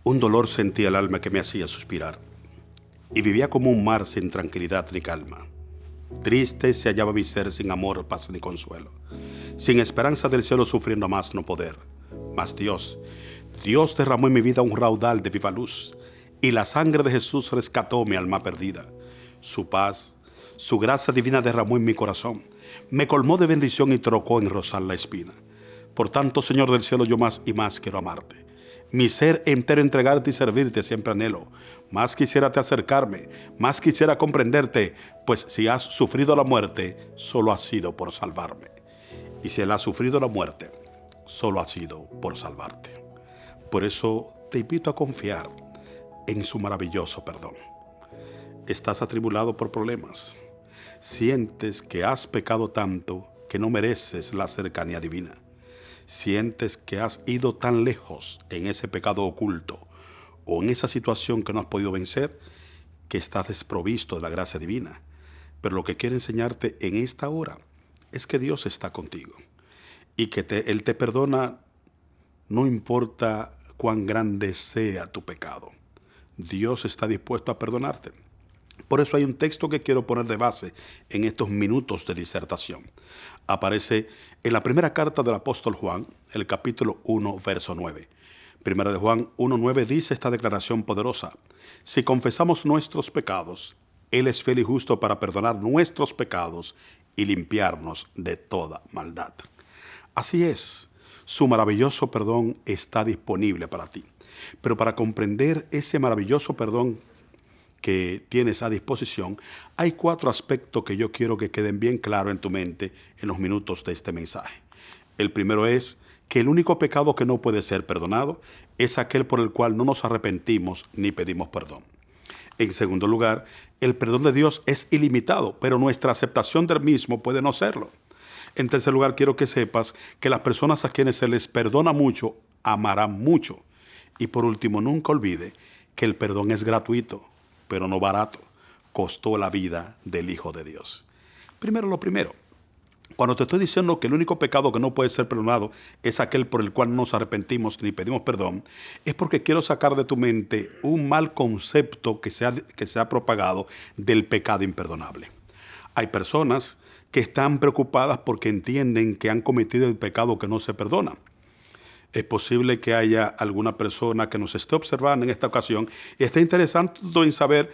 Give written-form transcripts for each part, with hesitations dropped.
Un dolor sentía el alma que me hacía suspirar, y vivía como un mar sin tranquilidad ni calma. Triste se hallaba mi ser sin amor, paz ni consuelo, sin esperanza del cielo sufriendo a más no poder. Mas Dios derramó en mi vida un raudal de viva luz, y la sangre de Jesús rescató mi alma perdida. Su paz, su gracia divina derramó en mi corazón, me colmó de bendición y trocó en rosal la espina. Por tanto, Señor del cielo, yo más y más quiero amarte. Mi ser entero entregarte y servirte siempre anhelo. Más quisiera te acercarme, más quisiera comprenderte, pues si has sufrido la muerte, solo ha sido por salvarme. Y si Él ha sufrido la muerte, solo ha sido por salvarte. Por eso te invito a confiar en su maravilloso perdón. Estás atribulado por problemas. Sientes que has pecado tanto que no mereces la cercanía divina. Sientes que has ido tan lejos en ese pecado oculto o en esa situación que no has podido vencer, que estás desprovisto de la gracia divina. Pero lo que quiero enseñarte en esta hora es que Dios está contigo y que Él te perdona, no importa cuán grande sea tu pecado. Dios está dispuesto a perdonarte. Por eso hay un texto que quiero poner de base en estos minutos de disertación. Aparece en la primera carta del apóstol Juan, el capítulo 1, verso 9. Primera de Juan 1:9 dice esta declaración poderosa: si confesamos nuestros pecados, Él es fiel y justo para perdonar nuestros pecados y limpiarnos de toda maldad. Así es, su maravilloso perdón está disponible para ti. Pero para comprender ese maravilloso perdón que tienes a disposición, hay 4 aspectos que yo quiero que queden bien claros en tu mente en los minutos de este mensaje. El primero es que el único pecado que no puede ser perdonado es aquel por el cual no nos arrepentimos ni pedimos perdón. En segundo lugar, el perdón de Dios es ilimitado, pero nuestra aceptación del mismo puede no serlo. En tercer lugar, quiero que sepas que las personas a quienes se les perdona mucho, amarán mucho. Y por último, nunca olvide que el perdón es gratuito, pero no barato. Costó la vida del Hijo de Dios. Primero lo primero. Cuando te estoy diciendo que el único pecado que no puede ser perdonado es aquel por el cual no nos arrepentimos ni pedimos perdón, es porque quiero sacar de tu mente un mal concepto que se ha propagado del pecado imperdonable. Hay personas que están preocupadas porque entienden que han cometido el pecado que no se perdona. Es posible que haya alguna persona que nos esté observando en esta ocasión y esté interesado en saber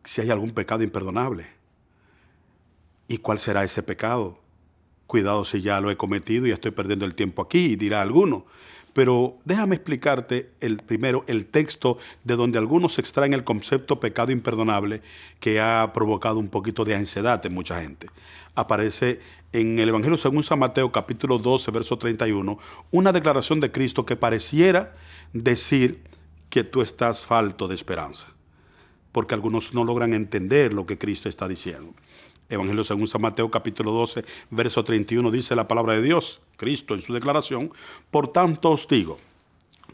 si hay algún pecado imperdonable. ¿Y cuál será ese pecado? Cuidado si ya lo he cometido y estoy perdiendo el tiempo aquí, dirá alguno. Pero déjame explicarte primero el texto de donde algunos extraen el concepto pecado imperdonable, que ha provocado un poquito de ansiedad en mucha gente. Aparece en el Evangelio según San Mateo, capítulo 12, verso 31, una declaración de Cristo que pareciera decir que tú estás falto de esperanza, porque algunos no logran entender lo que Cristo está diciendo. Evangelio según San Mateo, capítulo 12, verso 31, dice la palabra de Dios, Cristo en su declaración: por tanto os digo,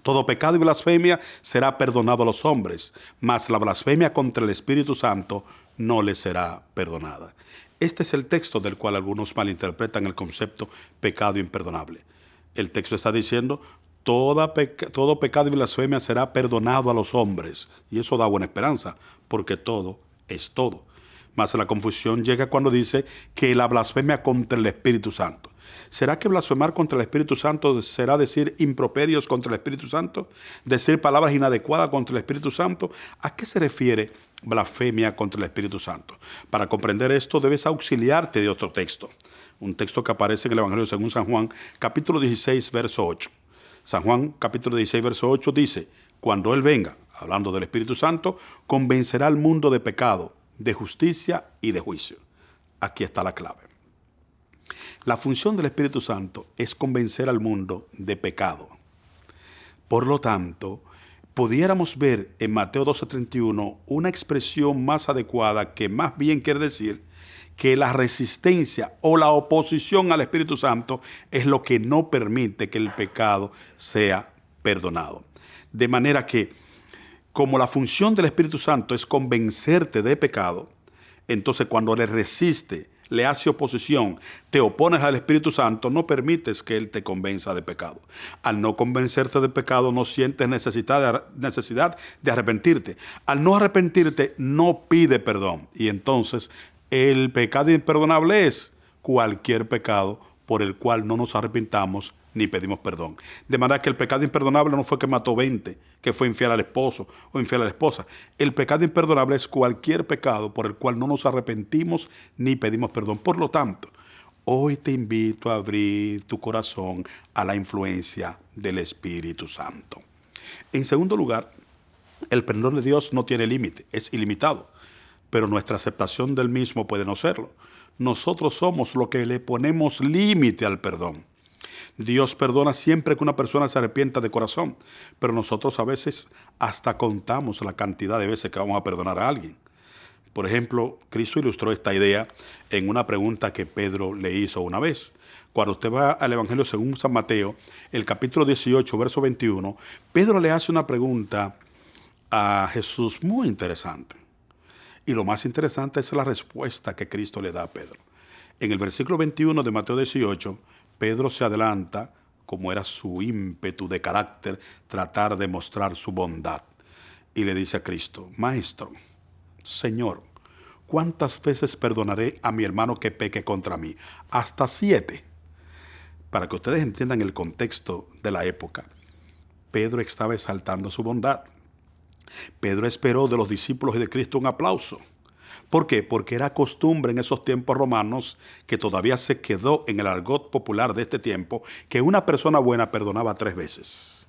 todo pecado y blasfemia será perdonado a los hombres, mas la blasfemia contra el Espíritu Santo no les será perdonada. Este es el texto del cual algunos malinterpretan el concepto pecado imperdonable. El texto está diciendo: todo pecado y blasfemia será perdonado a los hombres. Y eso da buena esperanza, porque todo es todo. Mas la confusión llega cuando dice que la blasfemia contra el Espíritu Santo. ¿Será que blasfemar contra el Espíritu Santo será decir improperios contra el Espíritu Santo? ¿Decir palabras inadecuadas contra el Espíritu Santo? ¿A qué se refiere blasfemia contra el Espíritu Santo? Para comprender esto debes auxiliarte de otro texto. Un texto que aparece en el Evangelio según San Juan, capítulo 16, verso 8. San Juan, capítulo 16, verso 8 dice: cuando Él venga, hablando del Espíritu Santo, convencerá al mundo de pecado, de justicia y de juicio. Aquí está la clave. La función del Espíritu Santo es convencer al mundo de pecado. Por lo tanto, pudiéramos ver en Mateo 12:31 una expresión más adecuada que más bien quiere decir que la resistencia o la oposición al Espíritu Santo es lo que no permite que el pecado sea perdonado. De manera que, como la función del Espíritu Santo es convencerte de pecado, entonces cuando le resiste le hace oposición, te opones al Espíritu Santo, no permites que Él te convenza de pecado. Al no convencerte de pecado, no sientes necesidad de arrepentirte. Al no arrepentirte, no pide perdón. Y entonces, el pecado imperdonable es cualquier pecado por el cual no nos arrepintamos ni pedimos perdón. De manera que el pecado imperdonable no fue que mató 20, que fue infiel al esposo o infiel a la esposa. El pecado imperdonable es cualquier pecado por el cual no nos arrepentimos ni pedimos perdón. Por lo tanto, hoy te invito a abrir tu corazón a la influencia del Espíritu Santo. En segundo lugar, el perdón de Dios no tiene límite, es ilimitado, pero nuestra aceptación del mismo puede no serlo. Nosotros somos los que le ponemos límite al perdón. Dios perdona siempre que una persona se arrepienta de corazón, pero nosotros a veces hasta contamos la cantidad de veces que vamos a perdonar a alguien. Por ejemplo, Cristo ilustró esta idea en una pregunta que Pedro le hizo una vez. Cuando usted va al Evangelio según San Mateo, el capítulo 18, verso 21, Pedro le hace una pregunta a Jesús muy interesante. Y lo más interesante es la respuesta que Cristo le da a Pedro. En el versículo 21 de Mateo 18, Pedro se adelanta, como era su ímpetu de carácter, tratar de mostrar su bondad. Y le dice a Cristo: Maestro, Señor, ¿cuántas veces perdonaré a mi hermano que peque contra mí? Hasta 7. Para que ustedes entiendan el contexto de la época, Pedro estaba exaltando su bondad. Pedro esperó de los discípulos y de Cristo un aplauso. ¿Por qué? Porque era costumbre en esos tiempos romanos, que todavía se quedó en el argot popular de este tiempo, que una persona buena perdonaba 3 veces.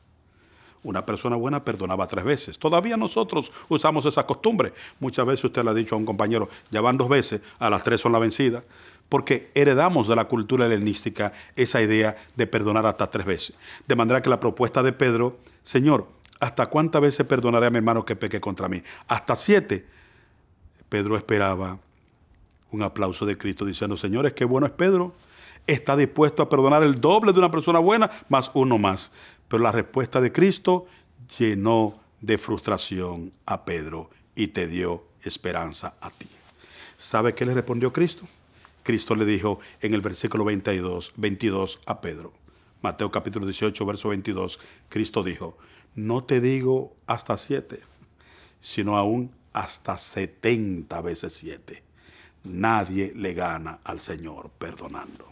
Una persona buena perdonaba 3 veces. Todavía nosotros usamos esa costumbre. Muchas veces usted le ha dicho a un compañero: ya van 2 veces, a las 3 son la vencida. Porque heredamos de la cultura helenística esa idea de perdonar hasta 3 veces. De manera que la propuesta de Pedro: Señor, ¿hasta cuántas veces perdonaré a mi hermano que peque contra mí? Hasta 7. Pedro esperaba un aplauso de Cristo diciendo: señores, qué bueno es Pedro. Está dispuesto a perdonar el doble de una persona buena, más uno más. Pero la respuesta de Cristo llenó de frustración a Pedro y te dio esperanza a ti. ¿Sabe qué le respondió Cristo? Cristo le dijo en el versículo 22 a Pedro. Mateo capítulo 18, verso 22. Cristo dijo: no te digo hasta 7, sino aún hasta 70 veces 7. Nadie le gana al Señor perdonando.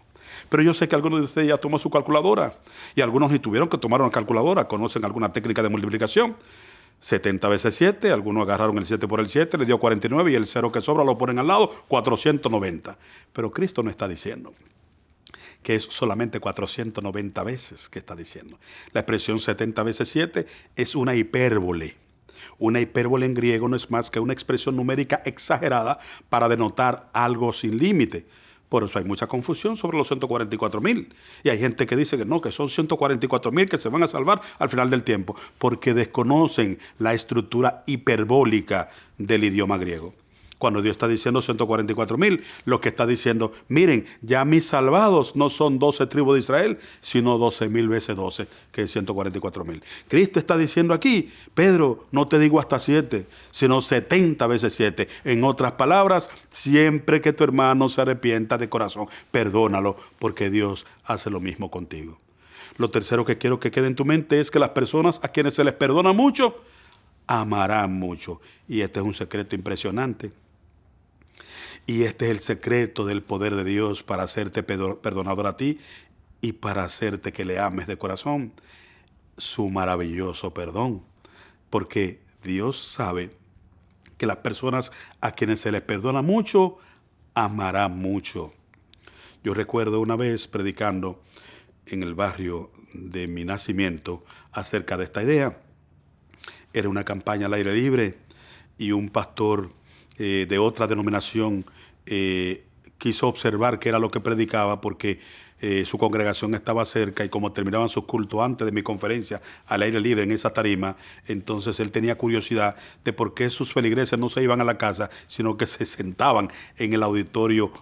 Pero yo sé que algunos de ustedes ya tomó su calculadora, y algunos ni tuvieron que tomar una calculadora, conocen alguna técnica de multiplicación. 70 veces 7, algunos agarraron el 7 por el 7, le dio 49, y el 0 que sobra lo ponen al lado, 490. Pero Cristo no está diciendo que es solamente 490 veces que está diciendo. La expresión 70 veces 7 es una hipérbole. Una hipérbole en griego no es más que una expresión numérica exagerada para denotar algo sin límite. Por eso hay mucha confusión sobre los 144,000. Y hay gente que dice que no, que son 144,000 que se van a salvar al final del tiempo, porque desconocen la estructura hiperbólica del idioma griego. Cuando Dios está diciendo 144,000, lo que está diciendo: miren, ya mis salvados no son 12 tribus de Israel, sino 12,000 veces 12, que es 144,000. Cristo está diciendo aquí: Pedro, no te digo hasta 7, sino 70 veces 7. En otras palabras, siempre que tu hermano se arrepienta de corazón, perdónalo, porque Dios hace lo mismo contigo. Lo tercero que quiero que quede en tu mente es que las personas a quienes se les perdona mucho, amarán mucho. Y este es un secreto impresionante. Y este es el secreto del poder de Dios para hacerte perdonador a ti y para hacerte que le ames de corazón. Su maravilloso perdón. Porque Dios sabe que las personas a quienes se les perdona mucho, amarán mucho. Yo recuerdo una vez predicando en el barrio de mi nacimiento acerca de esta idea. Era una campaña al aire libre y un pastor de otra denominación quiso observar qué era lo que predicaba, porque su congregación estaba cerca, y como terminaban sus cultos antes de mi conferencia al aire libre en esa tarima, entonces él tenía curiosidad de por qué sus feligreses no se iban a la casa, sino que se sentaban en el auditorio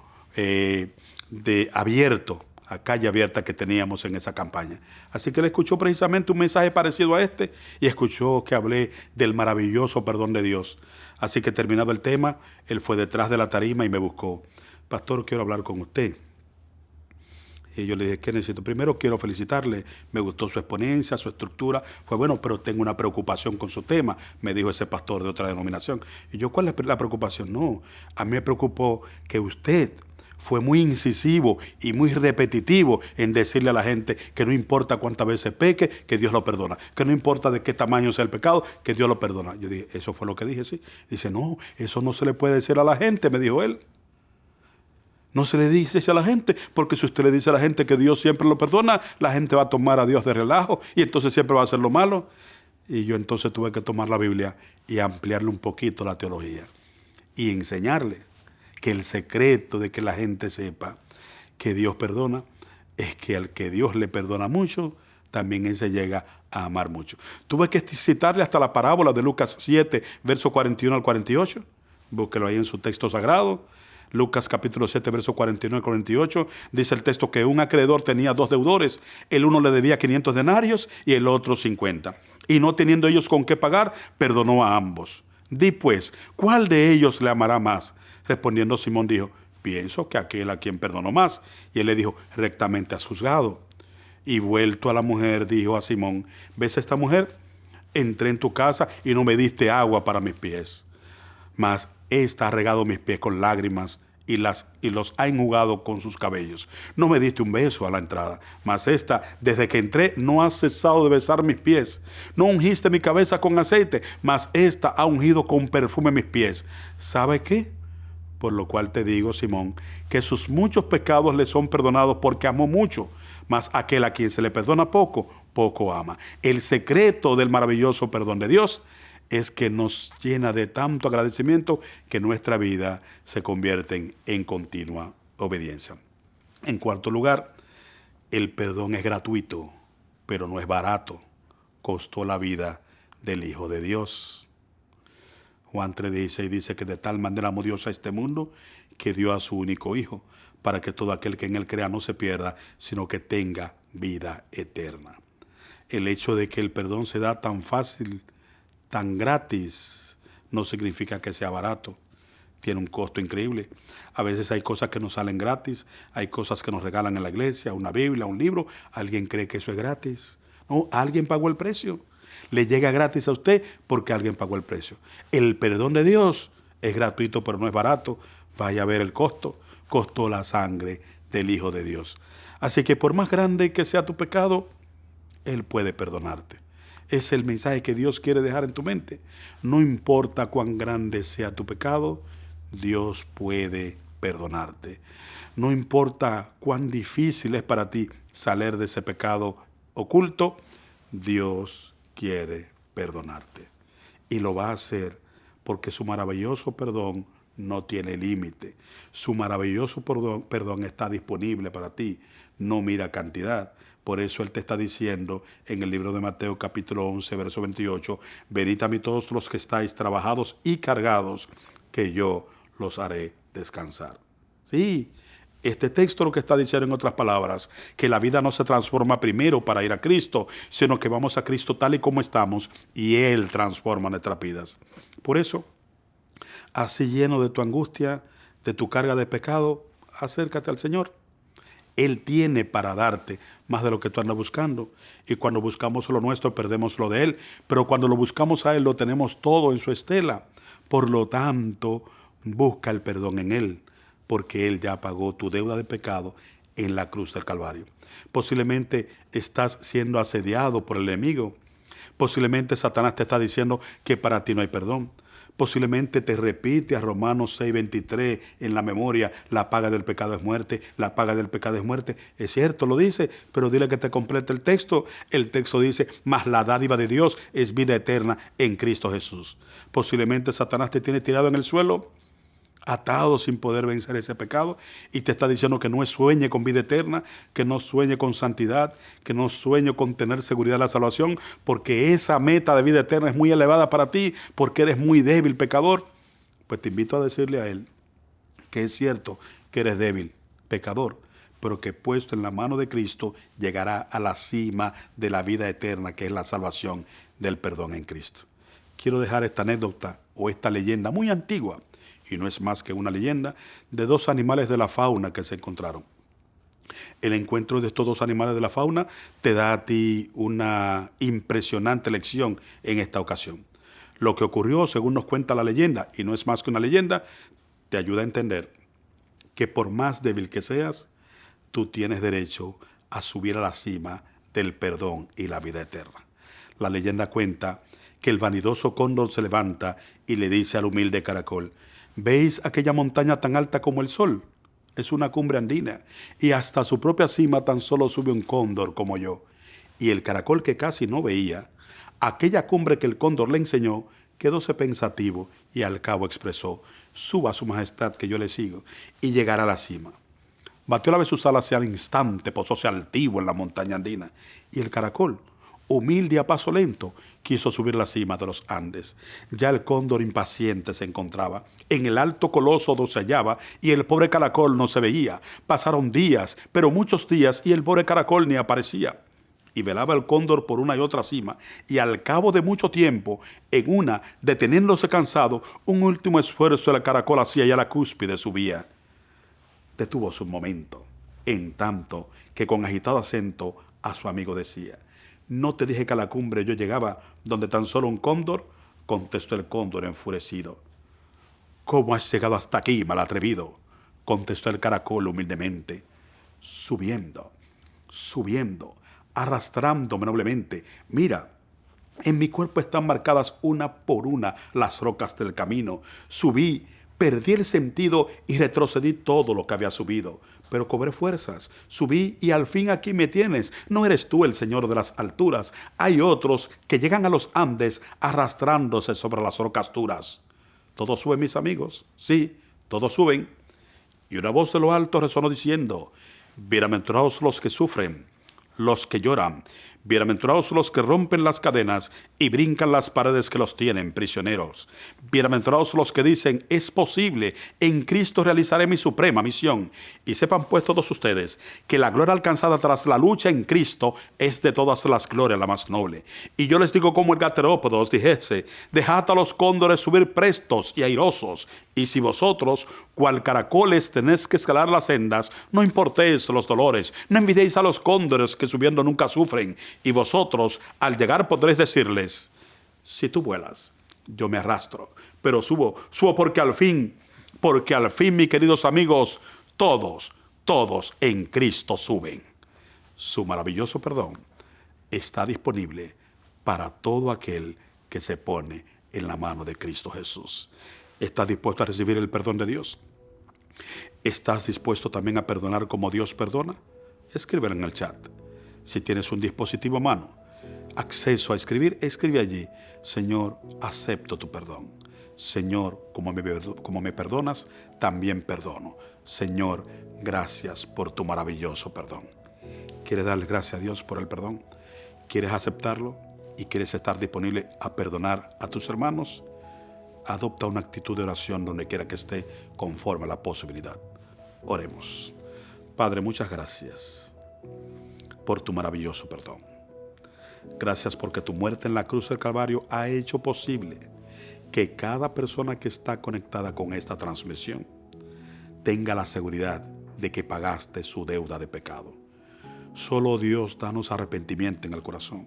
abierto, a calle abierta que teníamos en esa campaña. Así que él escuchó precisamente un mensaje parecido a este y escuchó que hablé del maravilloso perdón de Dios. Así que terminado el tema, él fue detrás de la tarima y me buscó. pastor, quiero hablar con usted. Y yo le dije, ¿qué necesito? Primero quiero felicitarle, me gustó su exponencia, su estructura, fue bueno, pero tengo una preocupación con su tema, me dijo ese pastor de otra denominación. Y yo, ¿cuál es la preocupación? No, a mí me preocupó que usted fue muy incisivo y muy repetitivo en decirle a la gente que no importa cuántas veces peque, que Dios lo perdona, que no importa de qué tamaño sea el pecado, que Dios lo perdona. Yo dije, ¿eso fue lo que dije? Sí. Dice, no, eso no se le puede decir a la gente, me dijo él. No se le dice a la gente, porque si usted le dice a la gente que Dios siempre lo perdona, la gente va a tomar a Dios de relajo y entonces siempre va a hacer lo malo. Y yo entonces tuve que tomar la Biblia y ampliarle un poquito la teología y enseñarle que el secreto de que la gente sepa que Dios perdona es que al que Dios le perdona mucho, también él se llega a amar mucho. Tuve que citarle hasta la parábola de Lucas 7, verso 41 al 48. Búsquelo ahí en su texto sagrado. Lucas capítulo 7, verso 41 al 48, dice el texto que un acreedor tenía dos deudores. El uno le debía 500 denarios y el otro 50. Y no teniendo ellos con qué pagar, perdonó a ambos. Di pues, ¿cuál de ellos le amará más? Respondiendo Simón dijo, pienso que aquel a quien perdonó más. Y él le dijo, rectamente has juzgado. Y vuelto a la mujer, dijo a Simón, ¿ves a esta mujer? Entré en tu casa y no me diste agua para mis pies, mas esta ha regado mis pies con lágrimas y los ha enjugado con sus cabellos. No me diste un beso a la entrada, mas esta, desde que entré, no ha cesado de besar mis pies. No ungiste mi cabeza con aceite, mas esta ha ungido con perfume mis pies. ¿Sabe qué? Por lo cual te digo, Simón, que sus muchos pecados le son perdonados porque amó mucho, mas aquel a quien se le perdona poco, poco ama. El secreto del maravilloso perdón de Dios es que nos llena de tanto agradecimiento que nuestra vida se convierte en continua obediencia. En cuarto lugar, el perdón es gratuito, pero no es barato. Costó la vida del Hijo de Dios. Juan 3:16 dice que de tal manera amó Dios a este mundo que dio a su único Hijo, para que todo aquel que en él crea no se pierda, sino que tenga vida eterna. El hecho de que el perdón se da tan fácil, tan gratis, no significa que sea barato. Tiene un costo increíble. A veces hay cosas que nos salen gratis, hay cosas que nos regalan en la iglesia, una Biblia, un libro. Alguien cree que eso es gratis. No, alguien pagó el precio. Le llega gratis a usted porque alguien pagó el precio. El perdón de Dios es gratuito, pero no es barato. Vaya a ver el costo. Costó la sangre del Hijo de Dios. Así que por más grande que sea tu pecado, Él puede perdonarte. Es el mensaje que Dios quiere dejar en tu mente. No importa cuán grande sea tu pecado, Dios puede perdonarte. No importa cuán difícil es para ti salir de ese pecado oculto, Dios quiere perdonarte. Y lo va a hacer porque su maravilloso perdón no tiene límite. Su maravilloso perdón está disponible para ti. No mira cantidad. Por eso Él te está diciendo en el libro de Mateo capítulo 11, verso 28, venid a mí todos los que estáis trabajados y cargados, que yo los haré descansar. Sí, este texto lo que está diciendo en otras palabras, que la vida no se transforma primero para ir a Cristo, sino que vamos a Cristo tal y como estamos y Él transforma nuestras vidas. Por eso, así lleno de tu angustia, de tu carga de pecado, acércate al Señor. Él tiene para darte más de lo que tú andas buscando. Y cuando buscamos lo nuestro, perdemos lo de Él. Pero cuando lo buscamos a Él, lo tenemos todo en su estela. Por lo tanto, busca el perdón en Él, porque Él ya pagó tu deuda de pecado en la cruz del Calvario. Posiblemente estás siendo asediado por el enemigo. Posiblemente Satanás te está diciendo que para ti no hay perdón. Posiblemente te repite a Romanos 6:23 en la memoria, la paga del pecado es muerte, la paga del pecado es muerte. Es cierto, lo dice, pero dile que te complete el texto. El texto dice, mas la dádiva de Dios es vida eterna en Cristo Jesús. Posiblemente Satanás te tiene tirado en el suelo, atado sin poder vencer ese pecado, y te está diciendo que no sueñe con vida eterna, que no sueñe con santidad, que no sueñe con tener seguridad de la salvación, porque esa meta de vida eterna es muy elevada para ti, porque eres muy débil, pecador. Pues te invito a decirle a Él que es cierto que eres débil, pecador, pero que puesto en la mano de Cristo llegará a la cima de la vida eterna, que es la salvación del perdón en Cristo. Quiero dejar esta anécdota o esta leyenda muy antigua y no es más que una leyenda de dos animales de la fauna que se encontraron. El encuentro de estos dos animales de la fauna te da a ti una impresionante lección en esta ocasión. Lo que ocurrió, según nos cuenta la leyenda, y no es más que una leyenda, te ayuda a entender que por más débil que seas, tú tienes derecho a subir a la cima del perdón y la vida eterna. La leyenda cuenta que el vanidoso cóndor se levanta y le dice al humilde caracol: ¿veis aquella montaña tan alta como el sol? Es una cumbre andina, y hasta su propia cima tan solo sube un cóndor como yo. Y el caracol, que casi no veía aquella cumbre que el cóndor le enseñó, quedóse pensativo y al cabo expresó: suba su majestad que yo le sigo, y llegará a la cima. Batió la vez sus alas y al instante posóse altivo en la montaña andina, y el caracol, humilde y a paso lento, quiso subir la cima de los Andes. Ya el cóndor impaciente se encontraba en el alto coloso donde se hallaba, y el pobre caracol no se veía. Pasaron días, pero muchos días, y el pobre caracol ni aparecía. Y velaba el cóndor por una y otra cima, y al cabo de mucho tiempo, en una, deteniéndose cansado, un último esfuerzo el caracol hacía y a la cúspide subía. Detúvose un momento, en tanto que con agitado acento a su amigo decía: ¿no te dije que a la cumbre yo llegaba donde tan solo un cóndor? Contestó el cóndor enfurecido. ¿Cómo has llegado hasta aquí, mal atrevido? Contestó el caracol humildemente. Subiendo, arrastrándome noblemente. Mira, en mi cuerpo están marcadas una por una las rocas del camino. Subí, perdí el sentido y retrocedí todo lo que había subido. Pero cobré fuerzas, subí y al fin aquí me tienes. No eres tú el señor de las alturas. Hay otros que llegan a los Andes arrastrándose sobre las rocas duras. ¿Todos suben, mis amigos? Sí, todos suben. Y una voz de lo alto resonó diciendo: bienaventurados los que sufren, los que lloran, bienaventurados los que rompen las cadenas y brincan las paredes que los tienen prisioneros. Bienaventurados los que dicen: es posible, en Cristo realizaré mi suprema misión. Y sepan pues todos ustedes que la gloria alcanzada tras la lucha en Cristo es de todas las glorias la más noble. Y yo les digo como el gaterópodo os dijese: dejad a los cóndores subir prestos y airosos. Y si vosotros, cual caracoles, tenéis que escalar las sendas, no importéis los dolores, no envidiéis a los cóndores que subiendo nunca sufren. Y vosotros, al llegar, podréis decirles: si tú vuelas, yo me arrastro, pero subo porque al fin, mis queridos amigos, todos en Cristo suben. Su maravilloso perdón está disponible para todo aquel que se pone en la mano de Cristo Jesús. ¿Estás dispuesto a recibir el perdón de Dios? ¿Estás dispuesto también a perdonar como Dios perdona? Escríbelo en el chat. Si tienes un dispositivo a mano, acceso a escribir, escribe allí: Señor, acepto tu perdón. Señor, como me perdonas, también perdono. Señor, gracias por tu maravilloso perdón. ¿Quieres darle gracias a Dios por el perdón? ¿Quieres aceptarlo? ¿Y quieres estar disponible a perdonar a tus hermanos? Adopta una actitud de oración donde quiera que esté, conforme a la posibilidad. Oremos. Padre, muchas gracias por tu maravilloso perdón. Gracias porque tu muerte en la cruz del Calvario ha hecho posible que cada persona que está conectada con esta transmisión tenga la seguridad de que pagaste su deuda de pecado. Solo Dios, danos arrepentimiento en el corazón.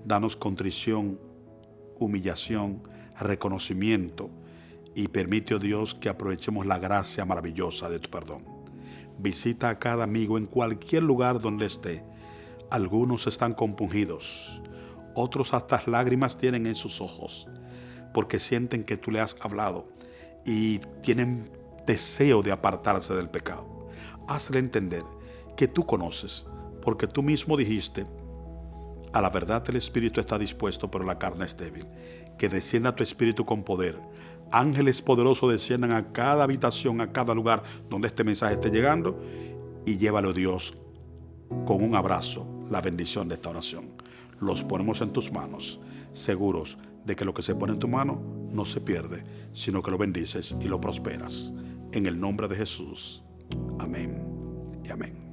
Danos contrición, humillación, reconocimiento, y permite, oh Dios, que aprovechemos la gracia maravillosa de tu perdón. Visita a cada amigo en cualquier lugar donde esté. Algunos están compungidos, otros hasta lágrimas tienen en sus ojos, porque sienten que tú le has hablado y tienen deseo de apartarse del pecado. Hazle entender que tú conoces, porque tú mismo dijiste: a la verdad el espíritu está dispuesto, pero la carne es débil. Que descienda tu espíritu con poder. Ángeles poderosos desciendan a cada habitación, a cada lugar donde este mensaje esté llegando, y llévalo, Dios, con un abrazo, la bendición de esta oración. Los ponemos en tus manos, seguros de que lo que se pone en tu mano no se pierde, sino que lo bendices y lo prosperas. En el nombre de Jesús. Amén y amén.